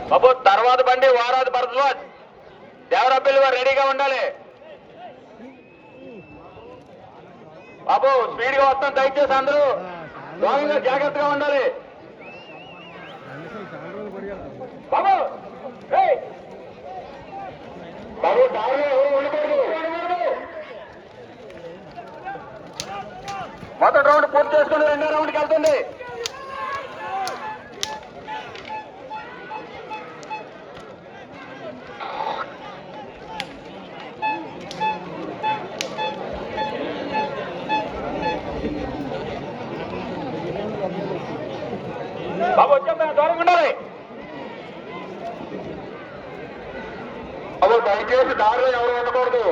బాబు తర్వాత బండి వారాది భరద్వాజ్ దేవరాపల్లి వారు రెడీగా ఉండాలి. బాబు స్పీడ్ గా వస్తాం, దయచేసి అందరూ దూరంగా జాగ్రత్తగా ఉండాలి. బాబు బాబు దారిలో ఎవరు ఉండిపోదు. మొదటి రౌండ్ పూర్తి చేసుకుని రెండో రౌండ్కి వెళ్తుంది. బాబు వచ్చేద్దాం, దూరంగా ఉండాలి. బాబు దయచేసి దారిలో ఎవరు ఉండకూడదు.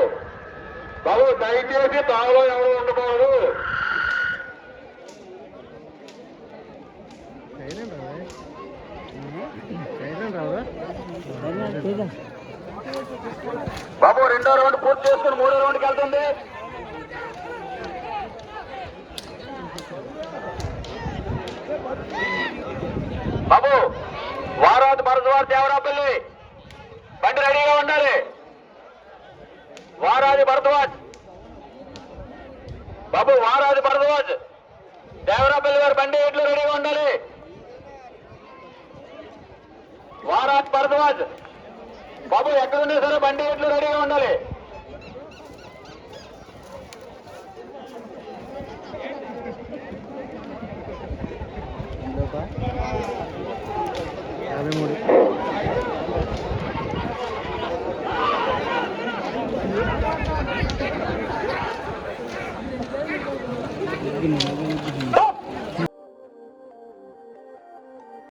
బాబు దయచేసి దారిలో ఎవరు ఉండకూడదు. బాబు రెండో రౌండ్ పూర్తి చేసుకుని మూడో రౌండ్కి వెళ్తుంది. బాబు వారాది భరద్వాజ్ దేవరాపల్లి బండి రెడీగా ఉండాలి. వారాది భరద్వాజ్ బాబు వారాది భరద్వాజ్ దేవరాపల్లి వారి బండి ఎట్లు రెడీగా ఉండాలి. వారాది భరద్వాజ్ బాబు ఎక్కడున్నా సరే బండి ఎట్లు రెడీగా ఉండాలి. Stop!